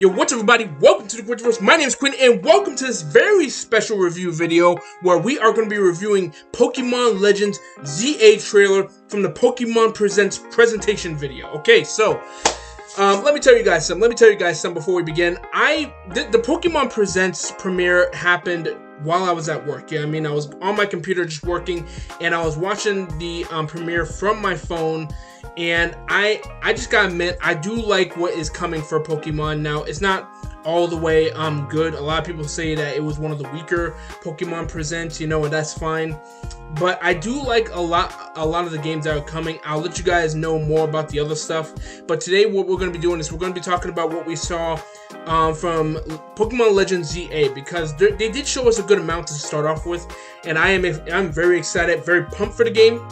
Yo, what's up everybody? Welcome to the Quentiverse. My name is Quinn and welcome to this very special review video where we are going to be reviewing Pokemon Legends ZA trailer from the Pokemon Presents presentation video. Okay, so let me tell you guys something before we begin. The Pokemon Presents premiere happened while I was at work. Yeah, I mean, I was on my computer just working and I was watching the premiere from my phone. And I just gotta admit, I do like what is coming for Pokemon. Now, it's not all the way good. A lot of people say that it was one of the weaker Pokemon Presents, you know, and that's fine. But I do like a lot of the games that are coming. I'll let you guys know more about the other stuff. But today, what we're going to be doing is we're going to be talking about what we saw from Pokemon Legends ZA, because they did show us a good amount to start off with, and I'm very excited, very pumped for the game.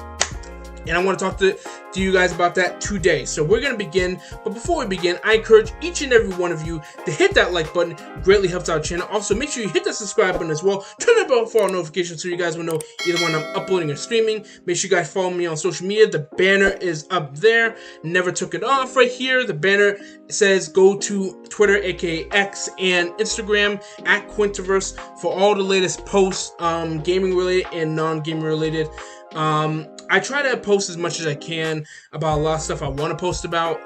And I want to talk to you guys about that today. So we're going to begin. But before we begin, I encourage each and every one of you to hit that like button. It greatly helps our channel. Also, make sure you hit that subscribe button as well. Turn that bell for all notifications so you guys will know either when I'm uploading or streaming. Make sure you guys follow me on social media. The banner is up there. Never took it off right here. The banner says go to Twitter, aka X, and Instagram at Quentiverse for all the latest posts, gaming related and non-gaming related. I try to post as much as I can about a lot of stuff I want to post about.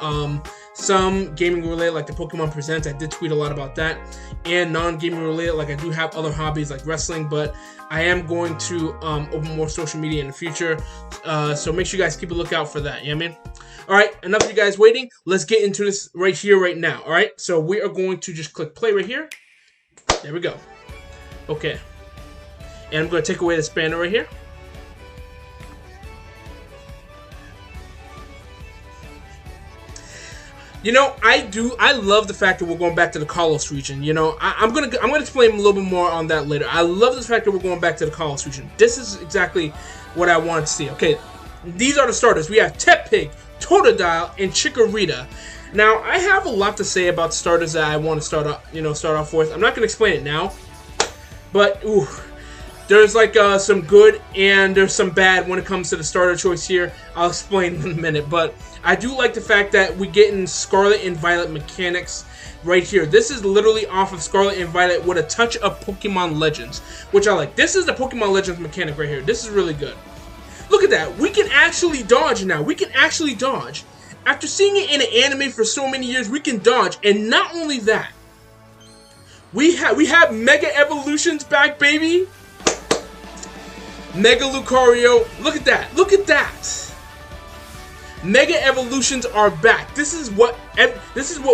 Some gaming related, like the Pokemon Presents, I did tweet a lot about that, and non-gaming related, like I do have other hobbies like wrestling, but I am going to open more social media in the future, so make sure you guys keep a lookout for that. You know what I mean? Alright, enough of you guys waiting. Let's get into this right here, right now. Alright, so we are going to just click play right here. There we go. Okay. And I'm going to take away this banner right here. You know, I love the fact that we're going back to the Kalos region. You know, I'm gonna explain a little bit more on that later. I love the fact that we're going back to the Kalos region. This is exactly what I want to see. Okay, these are the starters. We have Tepig, Totodile, and Chikorita. Now, I have a lot to say about starters that I want to start off with. I'm not gonna explain it now, but ooh, there's like some good and there's some bad when it comes to the starter choice here. I'll explain in a minute, but I do like the fact that we get in Scarlet and Violet mechanics right here. This is literally off of Scarlet and Violet with a touch of Pokemon Legends, which I like. This is the Pokemon Legends mechanic right here. This is really good. Look at that. We can actually dodge now. We can actually dodge. After seeing it in an anime for so many years, we can dodge. And not only that, we have Mega Evolutions back, baby. Mega Lucario. Look at that. Look at that. Mega Evolutions are back. This is what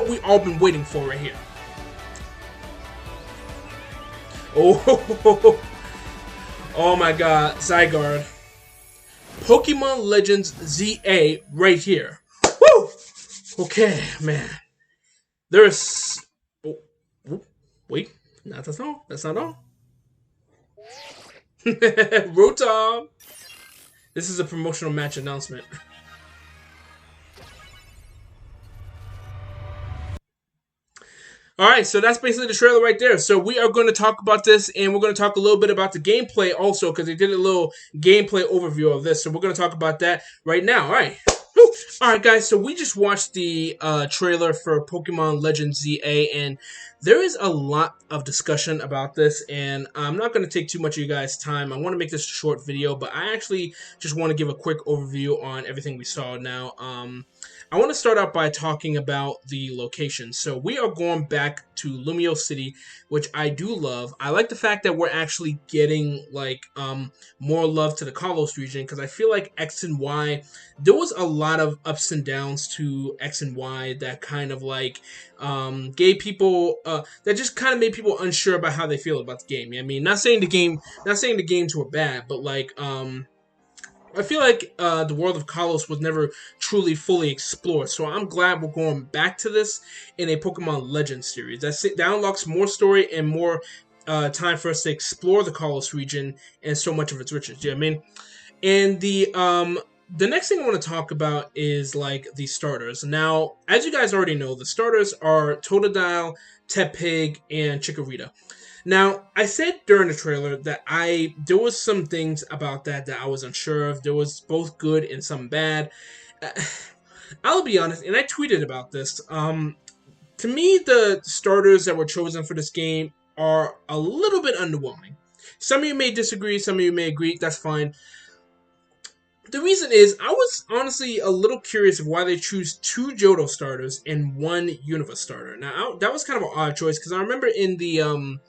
we all been waiting for right here. Oh, oh my God, Zygarde. Pokemon Legends ZA right here. Woo! Okay, man. There's. Oh, wait, that's all. That's not all. Rotom. This is a promotional match announcement. Alright, so that's basically the trailer right there. So we are going to talk about this, and we're going to talk a little bit about the gameplay also, because they did a little gameplay overview of this. So we're going to talk about that right now. Alright. Alright, guys, so we just watched the trailer for Pokemon Legends ZA, and there is a lot of discussion about this, and I'm not going to take too much of you guys' time. I want to make this a short video, but I actually just want to give a quick overview on everything we saw now. I want to start out by talking about the location. So we are going back to Lumio City, which I do love. I like the fact that we're actually getting like more love to the Kalos region, because I feel like X and Y, there was a lot of ups and downs to X and Y that kind of like gave people that just kind of made people unsure about how they feel about the game. I mean, not saying the games were bad, but like I feel like the world of Kalos was never truly fully explored, so I'm glad we're going back to this in a Pokemon Legends series. That unlocks more story and more time for us to explore the Kalos region and so much of its riches. You know what I mean? And the next thing I want to talk about is like the starters. Now, as you guys already know, the starters are Totodile, Tepig, and Chikorita. Now, I said during the trailer that there was some things about that I was unsure of. There was both good and some bad. I'll be honest, and I tweeted about this. To me, the starters that were chosen for this game are a little bit underwhelming. Some of you may disagree, some of you may agree, that's fine. The reason is, I was honestly a little curious of why they choose 2 Johto starters and 1 Unova starter. Now, that was kind of an odd choice, because I remember in the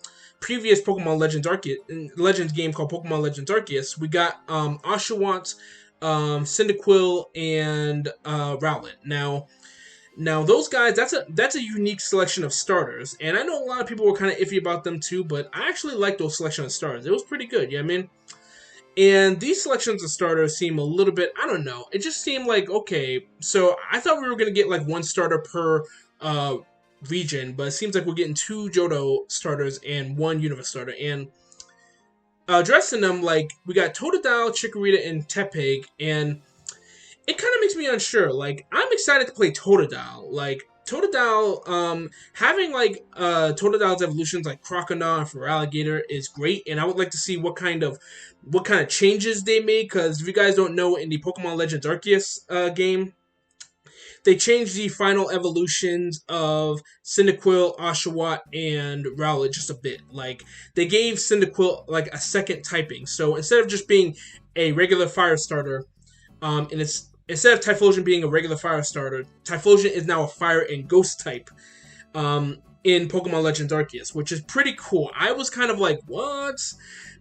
previous Pokemon Legends game called Pokemon Legends Arceus, we got Oshawott, Cyndaquil, and Rowlet. Now those guys, that's a unique selection of starters, and I know a lot of people were kind of iffy about them too, but I actually like those selection of starters. It was pretty good, I mean? And these selections of starters seem a little bit, I don't know, it just seemed like, okay, so I thought we were going to get like 1 starter per region, but it seems like we're getting 2 Johto starters and 1 Unova starter, and addressing them, like, we got Totodile, Chikorita, and Tepig, and it kind of makes me unsure. Like, I'm excited to play Totodile. Like, Totodile, having, like, Totodile's evolutions like Crocodile and Feraligatr is great, and I would like to see what kind of changes they made, because if you guys don't know, in the Pokemon Legends Arceus game, they changed the final evolutions of Cyndaquil, Oshawott, and Rowlet just a bit. Like, they gave Cyndaquil, like, a second typing. So, instead of just being a regular fire starter, instead of Typhlosion being a regular fire starter, Typhlosion is now a fire and ghost type in Pokemon Legends Arceus, which is pretty cool. I was kind of like, what?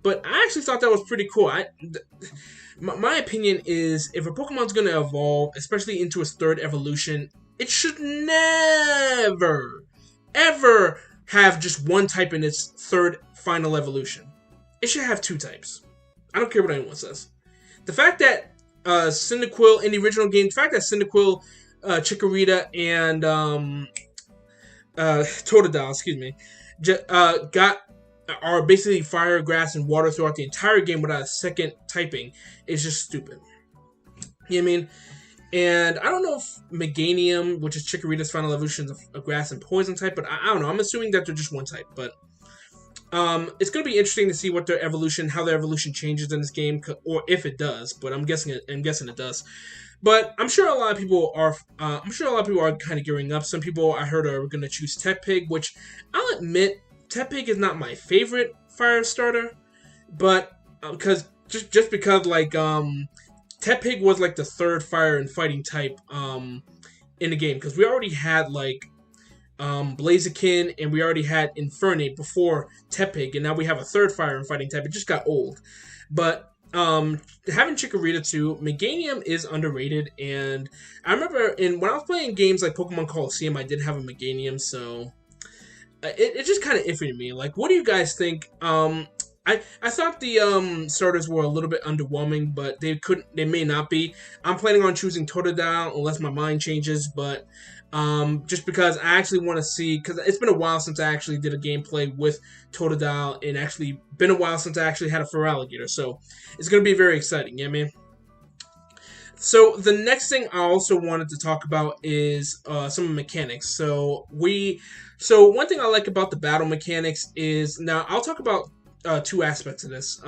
But I actually thought that was pretty cool. My opinion is, if a Pokemon's going to evolve, especially into its 3rd evolution, it should never, ever have just 1 type in its 3rd final evolution. It should have 2 types. I don't care what anyone says. The fact that Cyndaquil in the original game, the fact that Cyndaquil, Chikorita, and Totodile, excuse me, are basically fire, grass, and water throughout the entire game without a second typing is just stupid. You know what I mean? And I don't know if Meganium, which is Chikorita's final evolution, is a grass and poison type, but I don't know. I'm assuming that they're just 1 type, but it's going to be interesting to see what how their evolution changes in this game, or if it does. But I'm guessing it does. But I'm sure a lot of people are. Kind of gearing up. Some people I heard are going to choose Tepig, which I'll admit, Tepig is not my favorite fire starter, but because like Tepig was like the 3rd fire and fighting type in the game, because we already had like Blaziken, and we already had Infernape before Tepig, and now we have a 3rd fire and fighting type. It just got old. But having Chikorita too, Meganium is underrated, and I remember when I was playing games like Pokemon Coliseum, I did have a Meganium, so it just kind of iffy to me. Like, what do you guys think? I thought the starters were a little bit underwhelming, but they may not be. I'm planning on choosing Totodile unless my mind changes, but just because I actually want to see, because it's been a while since I actually did a gameplay with Totodile, and actually been a while since I actually had a Feraligatr, so it's going to be very exciting, you know what I mean? So the next thing I also wanted to talk about is some mechanics. So one thing I like about the battle mechanics is, now I'll talk about 2 aspects of this.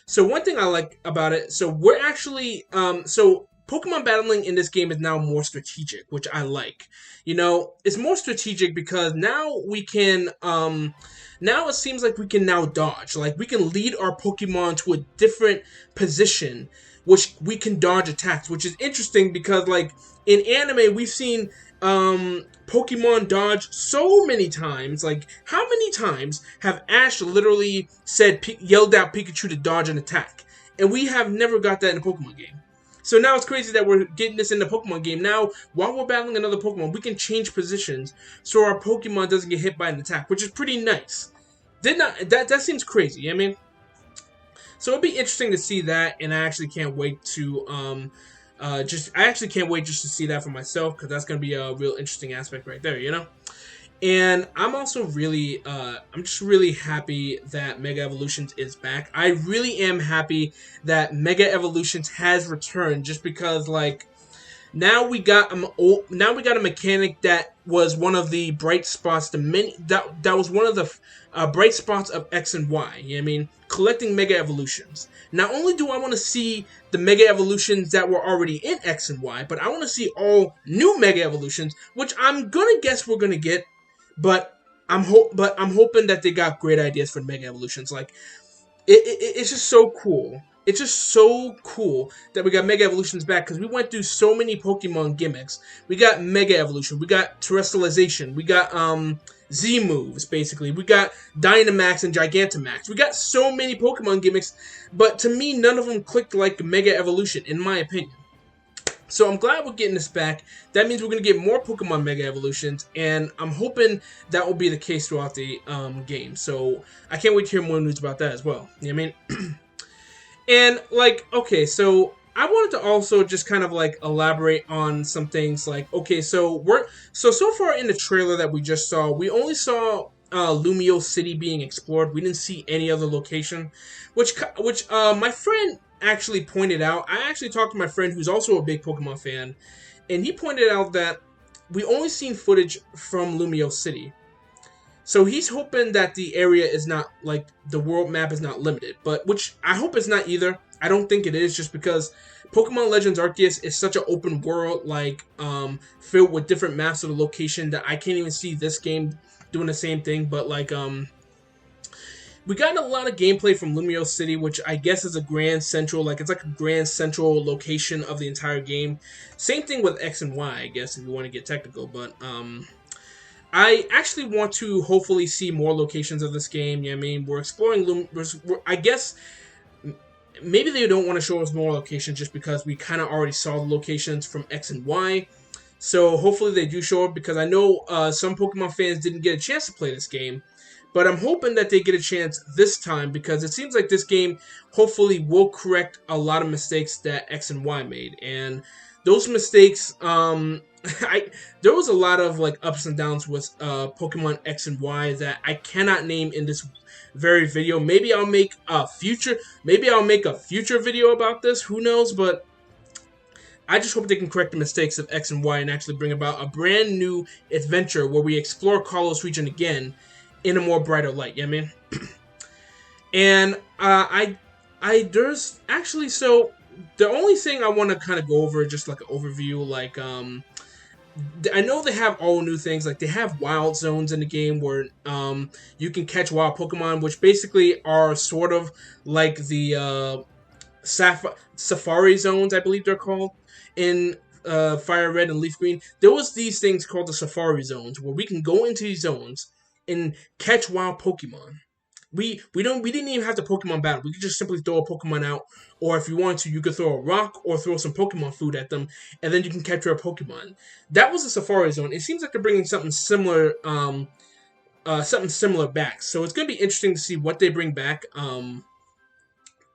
So one thing I like about it, so we're actually Pokemon battling in this game is now more strategic, which I like. You know, it's more strategic because now we can now it seems like we can now dodge. Like, we can lead our Pokemon to a different position, which we can dodge attacks, which is interesting because, like, in anime, we've seen Pokemon dodge so many times. Like, how many times have Ash literally yelled out Pikachu to dodge an attack? And we have never got that in a Pokemon game. So now it's crazy that we're getting this in the Pokemon game. Now, while we're battling another Pokemon, we can change positions so our Pokemon doesn't get hit by an attack, which is pretty nice. That seems crazy, you know what I mean? So it'll be interesting to see that, and I actually can't wait to just to see that for myself, because that's going to be a real interesting aspect right there, you know? And I'm also really, I'm just really happy that Mega Evolutions is back. I really am happy that Mega Evolutions has returned, just because, like, Now we got a mechanic that was one of the bright spots. That was one of the bright spots of X and Y. You know what I mean? Collecting Mega Evolutions. Not only do I want to see the Mega Evolutions that were already in X and Y, but I want to see all new Mega Evolutions, which I'm gonna guess we're gonna get. But I'm hoping that they got great ideas for Mega Evolutions. Like it's just so cool. It's just so cool that we got Mega Evolutions back because we went through so many Pokemon gimmicks. We got Mega Evolution, we got Terrestrialization, we got Z moves basically, we got Dynamax and Gigantamax. We got so many Pokemon gimmicks, but to me, none of them clicked like Mega Evolution, in my opinion. So I'm glad we're getting this back. That means we're going to get more Pokemon Mega Evolutions, and I'm hoping that will be the case throughout the game. So I can't wait to hear more news about that as well. You know what I mean? And, like, okay, so I wanted to also just kind of, like, elaborate on some things. Like, okay, so so far in the trailer that we just saw, we only saw Lumio City being explored. We didn't see any other location, which my friend actually pointed out. I actually talked to my friend who's also a big Pokemon fan, and he pointed out that we only seen footage from Lumio City. So he's hoping that the area is not, like, the world map is not limited, but which I hope it's not either. I don't think it is, just because Pokemon Legends Arceus is such an open world, like, filled with different maps of the location that I can't even see this game doing the same thing. But, like, we got a lot of gameplay from Lumio City, which I guess is a grand central, like, it's like a grand central location of the entire game. Same thing with X and Y, I guess, if you want to get technical, but, I actually want to hopefully see more locations of this game. You know what I mean? We're exploring I guess maybe they don't want to show us more locations just because we kind of already saw the locations from X and Y. So hopefully they do show up, because I know some Pokemon fans didn't get a chance to play this game. But I'm hoping that they get a chance this time, because it seems like this game hopefully will correct a lot of mistakes that X and Y made. And those mistakes, there was a lot of, like, ups and downs with Pokemon X and Y that I cannot name in this very video. Maybe I'll make a future video about this. Who knows? But I just hope they can correct the mistakes of X and Y and actually bring about a brand new adventure where we explore Kalos region again in a more brighter light. You know what I mean? And there's actually, so the only thing I want to kind of go over, just like an overview, like, I know they have all new things, like they have wild zones in the game where you can catch wild Pokemon, which basically are sort of like the Safari zones, I believe they're called, in Fire Red and Leaf Green. There was these things called the Safari zones, where we can go into these zones and catch wild Pokemon. We didn't even have to Pokemon battle. We could just simply throw a Pokemon out, or if you wanted to, you could throw a rock or throw some Pokemon food at them, and then you can capture a Pokemon. That was a Safari Zone. It seems like they're bringing something similar back. So it's gonna be interesting to see what they bring back.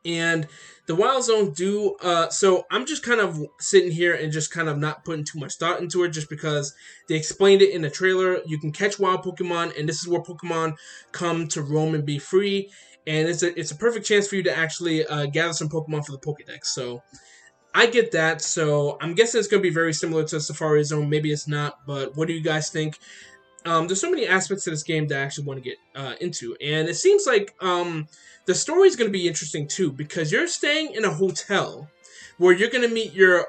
And the Wild Zone do, so I'm just kind of sitting here and just kind of not putting too much thought into it, just because they explained it in the trailer. You can catch wild Pokemon, and this is where Pokemon come to roam and be free. And it's a perfect chance for you to actually gather some Pokemon for the Pokedex. So I get that. So I'm guessing it's going to be very similar to Safari Zone. Maybe it's not, but what do you guys think? There's so many aspects to this game that I actually want to get into. And it seems like the story is going to be interesting too, because you're staying in a hotel where you're going to meet your...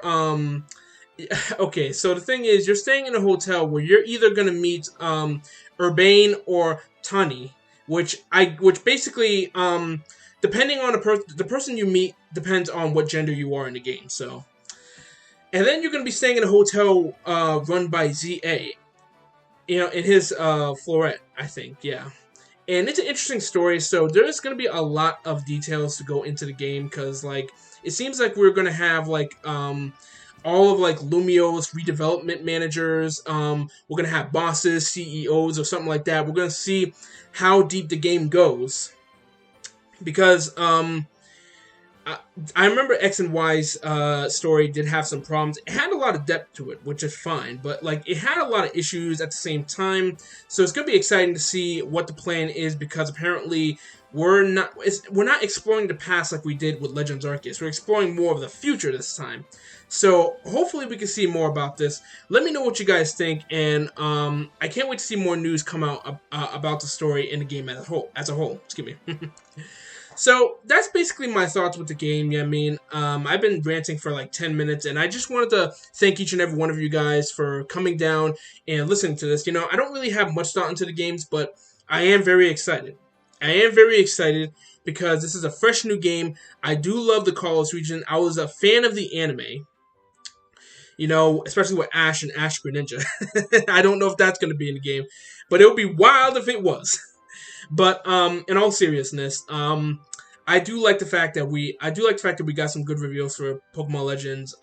okay, so the thing is, you're staying in a hotel where you're either going to meet Urbane or Tani, which basically, depending on the person you meet, depends on what gender you are in the game. So, and then you're going to be staying in a hotel run by ZA. You know, in his floret, I think, yeah. And it's an interesting story, so there's going to be a lot of details to go into the game, because, like, it seems like we're going to have, like, all of, like, Lumio's redevelopment managers, we're going to have bosses, CEOs, or something like that. We're going to see how deep the game goes, because, I remember X and Y's story did have some problems. It had a lot of depth to it, which is fine, but like it had a lot of issues at the same time. So it's gonna be exciting to see what the plan is, because apparently we're not exploring the past like we did with Legends Arceus. We're exploring more of the future this time. So hopefully we can see more about this. Let me know what you guys think, and I can't wait to see more news come out about the story in the game as a whole. Excuse me. So that's basically my thoughts with the game. Yeah, I mean, I've been ranting for like 10 minutes, and I just wanted to thank each and every one of you guys for coming down and listening to this. You know, I don't really have much thought into the games, but I am very excited. I am very excited because this is a fresh new game. I do love the Kalos region. I was a fan of the anime, you know, especially with Ash and Ash Greninja. I don't know if that's going to be in the game, but it would be wild if it was. But in all seriousness, I do like the fact that we got some good reviews for Pokemon Legends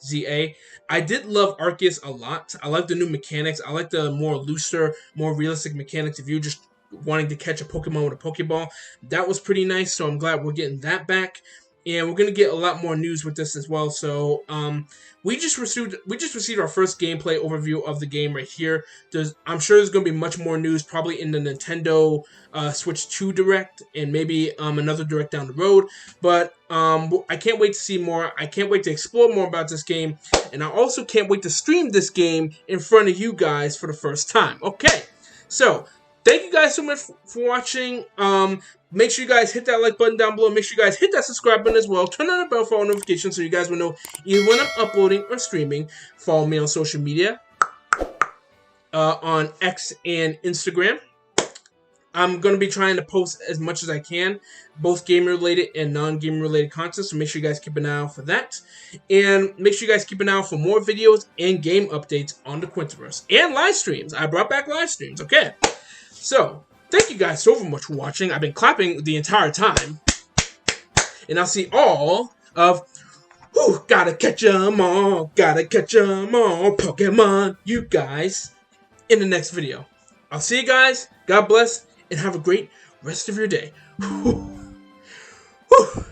ZA. I did love Arceus a lot. I like the new mechanics. I like the more looser, more realistic mechanics of you just wanting to catch a Pokemon with a Pokeball. That was pretty nice, so I'm glad we're getting that back. And we're gonna get a lot more news with this as well. So we just received our first gameplay overview of the game right here. I'm sure there's gonna be much more news, probably in the Nintendo Switch 2 Direct, and maybe another Direct down the road. But I can't wait to see more. I can't wait to explore more about this game, and I also can't wait to stream this game in front of you guys for the first time. Okay, so thank you guys so much for watching. Make sure you guys hit that like button down below. Make sure you guys hit that subscribe button as well. Turn on the bell for all notifications so you guys will know either when I'm uploading or streaming. Follow me on social media, on X and Instagram. I'm going to be trying to post as much as I can, both game-related and non-game-related content, so make sure you guys keep an eye out for that. And make sure you guys keep an eye out for more videos and game updates on the Quentiverse. And live streams. I brought back live streams, okay? So, thank you guys so much for watching. I've been clapping the entire time. And I'll see all of... gotta catch 'em all. Gotta catch 'em all. Pokemon, you guys, in the next video. I'll see you guys. God bless. And have a great rest of your day. Whew. Whew.